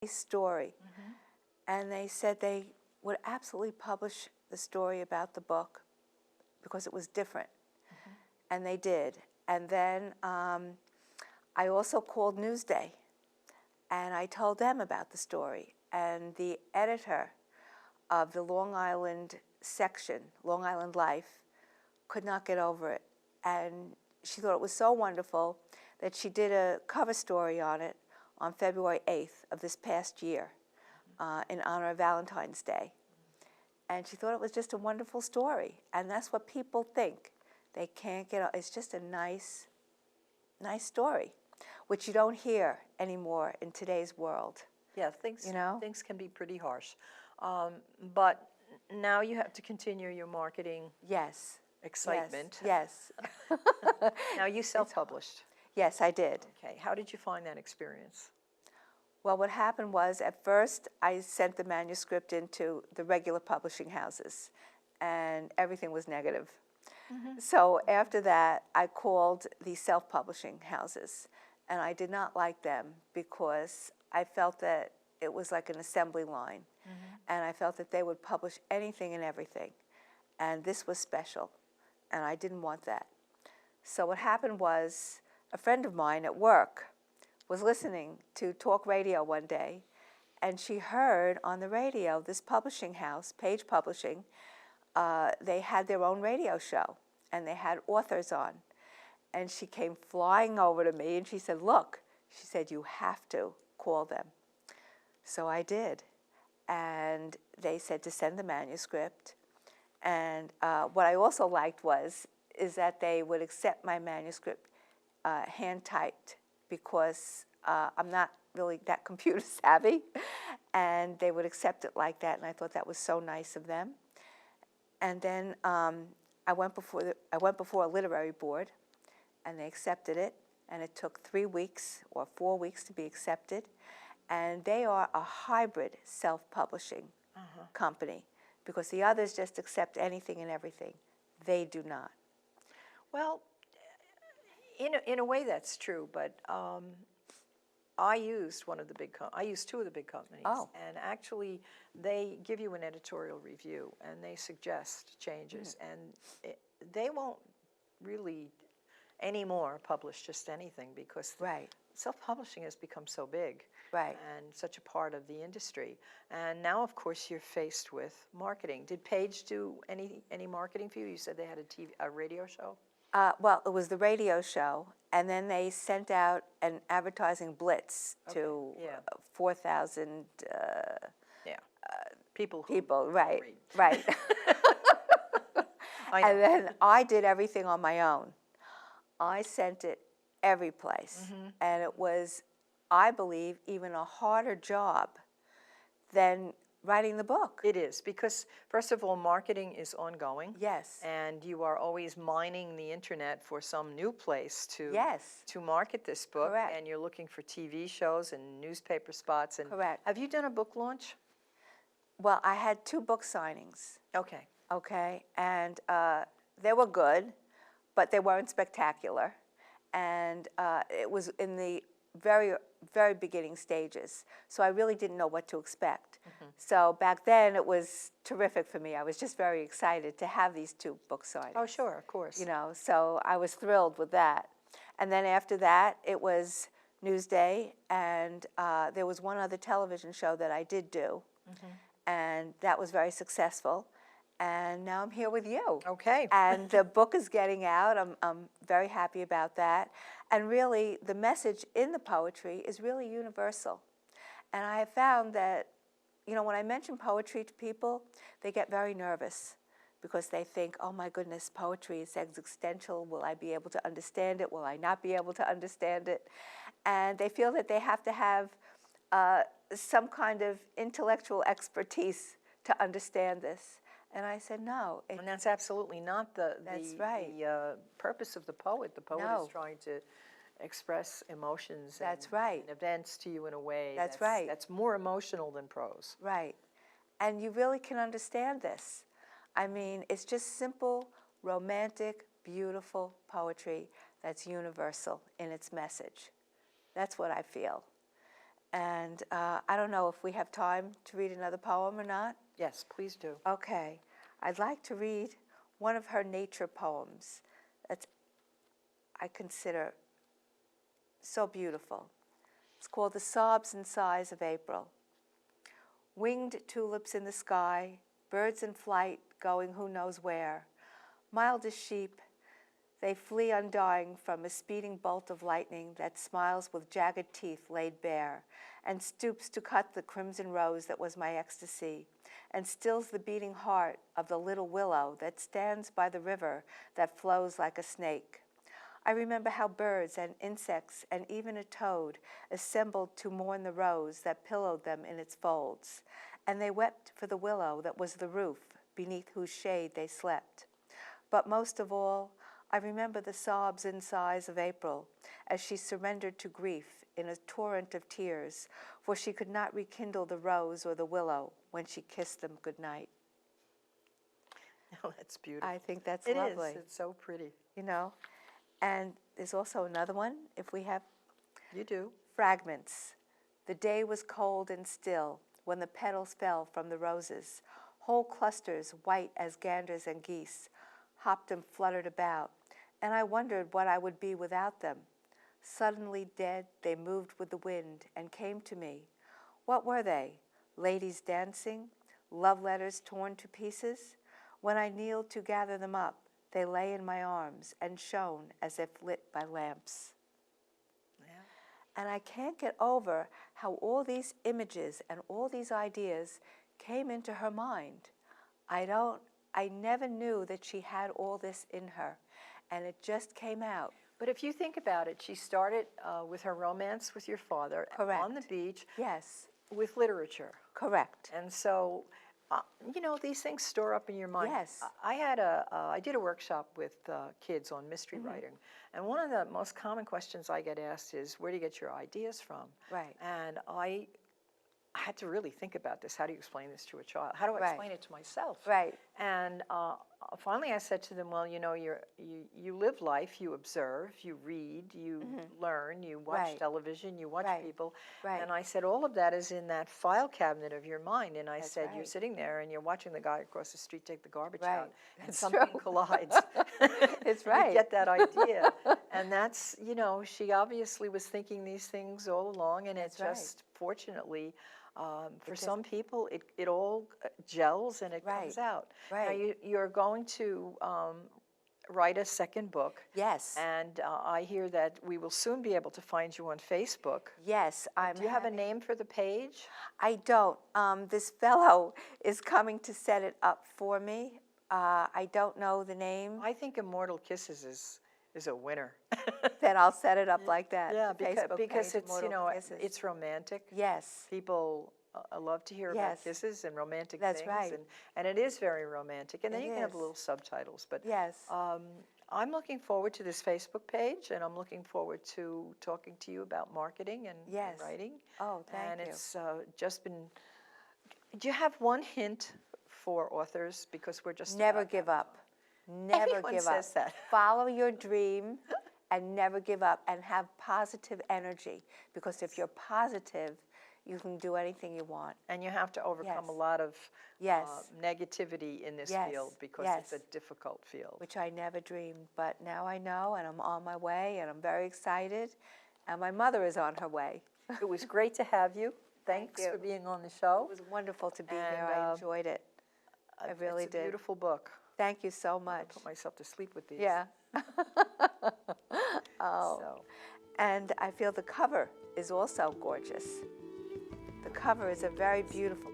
story. And they said they would absolutely publish the story about the book because it was different. And they did. And then I also called Newsday, and I told them about the story. And the editor of the Long Island section, Long Island Life, could not get over it. And she thought it was so wonderful that she did a cover story on it on February 8th of this past year in honor of Valentine's Day. And she thought it was just a wonderful story. And that's what people think. They can't get, it's just a nice story, which you don't hear anymore in today's world. Yeah, things can be pretty harsh. But now you have to continue your marketing excitement. Yes. Now you self-published. Yes, I did. Okay, how did you find that experience? Well, what happened was, at first, I sent the manuscript into the regular publishing houses, and everything was negative. So after that, I called the self-publishing houses, and I did not like them because I felt that it was like an assembly line, and I felt that they would publish anything and everything, and this was special, and I didn't want that. So what happened was, a friend of mine at work was listening to talk radio one day, and she heard on the radio this publishing house, Page Publishing, they had their own radio show, and they had authors on. And she came flying over to me, and she said, look, she said, you have to call them. So I did. And they said to send the manuscript. And what I also liked is that they would accept my manuscript hand-typed, because I'm not really that computer savvy, and they would accept it like that, and I thought that was so nice of them. And then I went before a literary board, and they accepted it, and it took 3 weeks or 4 weeks to be accepted. And they are a hybrid self-publishing company, because the others just accept anything and everything. They do not. Well, in a way that's true, but I used I used two of the big companies, and actually they give you an editorial review and they suggest changes, and they won't really anymore publish just anything, because self-publishing has become so big and such a part of the industry. And now, of course, you're faced with marketing. Did Page do any marketing for you? You said they had a radio show? Well, it was the radio show, and then they sent out an advertising blitz to 4,000 people. Right. And then I did everything on my own. I sent it every place, and it was, I believe, even a harder job than writing the book. It is, because first of all, marketing is ongoing. Yes. And you are always mining the internet for some new place to market this book. Correct. And you're looking for TV shows and newspaper spots. And correct. Have you done a book launch? Well, I had 2 book signings. Okay. Okay, and they were good, but they weren't spectacular. And it was in the very, very beginning stages. So I really didn't know what to expect. So back then it was terrific for me. I was just very excited to have these 2 book signings. Oh, sure, of course. You know, so I was thrilled with that. And then after that, it was Newsday, and there was one other television show that I did do, and that was very successful. And now I'm here with you. Okay. And the book is getting out. I'm very happy about that. And really, the message in the poetry is really universal. And I have found that, you know, when I mention poetry to people, they get very nervous because they think, oh my goodness, poetry is existential. Will I be able to understand it? Will I not be able to understand it? And they feel that they have to have some kind of intellectual expertise to understand this. And I said, no. And that's absolutely not the purpose of the poet. The poet is trying to express emotions and events to you in a way that's more emotional than prose. Right. And you really can understand this. I mean, it's just simple, romantic, beautiful poetry that's universal in its message. That's what I feel. And I don't know if we have time to read another poem or not. Yes, please do. Okay. I'd like to read one of her nature poems that I consider so beautiful. It's called The Sobs and Sighs of April. Winged tulips in the sky, birds in flight going who knows where. Mild as sheep, they flee undying from a speeding bolt of lightning that smiles with jagged teeth laid bare, and stoops to cut the crimson rose that was my ecstasy, and stills the beating heart of the little willow that stands by the river that flows like a snake. I remember how birds and insects and even a toad assembled to mourn the rose that pillowed them in its folds, and they wept for the willow that was the roof beneath whose shade they slept. But most of all, I remember the sobs and sighs of April as she surrendered to grief in a torrent of tears, for she could not rekindle the rose or the willow when she kissed them goodnight. Oh, that's beautiful. I think that's It lovely. is. It's so pretty. You know, and there's also another one, if we have. You do. Fragments. The day was cold and still when the petals fell from the roses. Whole clusters, white as ganders and geese, hopped and fluttered about, and I wondered what I would be without them. Suddenly dead, they moved with the wind and came to me. What were they? Ladies dancing? Love letters torn to pieces? When I kneeled to gather them up, they lay in my arms and shone as if lit by lamps. Yeah. And I can't get over how all these images and all these ideas came into her mind. I never knew that she had all this in her, and it just came out. But if you think about it, she started with her romance with your father Correct. on the beach Yes, with literature. correct. And so, you know, these things store up in your mind. Yes. I did a workshop with kids on mystery writing, and one of the most common questions I get asked is, where do you get your ideas from? Right. And I had to really think about this. How do you explain this to a child? How do I Right. explain it to myself? Right. And finally I said to them, well, you know, you live life, you observe, you read, you learn, you watch Right. television, you watch Right. people. Right. And I said, all of that is in that file cabinet of your mind. And I That's said, you're right. sitting there and you're watching the guy across the street take the garbage Right. out. And That's something true. collides. It's You right. get that idea. And that's, you know, she obviously was thinking these things all along. And That's it right. just, fortunately, for just- some people, it all gels and it comes Right. out. Now, Right. you're going to write a second book. Yes. And I hear that we will soon be able to find you on Facebook. Yes, Do you have a name for the page? I don't. This fellow is coming to set it up for me. I don't know the name. I think Immortal Kisses is a winner. Then I'll set it up like that. Yeah, the Facebook because page, it's, you Immortal know, Kisses. it's romantic. Yes. People love to hear Yes. about kisses and romantic That's things. right. And it is very romantic. And then It you can have is. little subtitles. But Yes. I'm looking forward to this Facebook page, and I'm looking forward to talking to you about marketing and Yes. writing. Oh, thank and you. it's just been. Do you have one hint for authors? Because we're just Never about give out of up. time. Never Everyone give says up. that. Follow your dream and never give up, and have positive energy, because if you're positive, you can do anything you want. And you have to overcome a Yes. lot of Yes. negativity in this Yes. field because it's a Yes. difficult field. Which I never dreamed, but now I know, and I'm on my way, and I'm very excited, and my mother is on her way. It was great to have you. Thanks you. for being on the show. It was wonderful to be And, here. I enjoyed it. I really It's a did. beautiful book. Thank you so I much. put myself to sleep with these. Yeah. Oh. So, And I feel the cover is also gorgeous. The cover is a very beautiful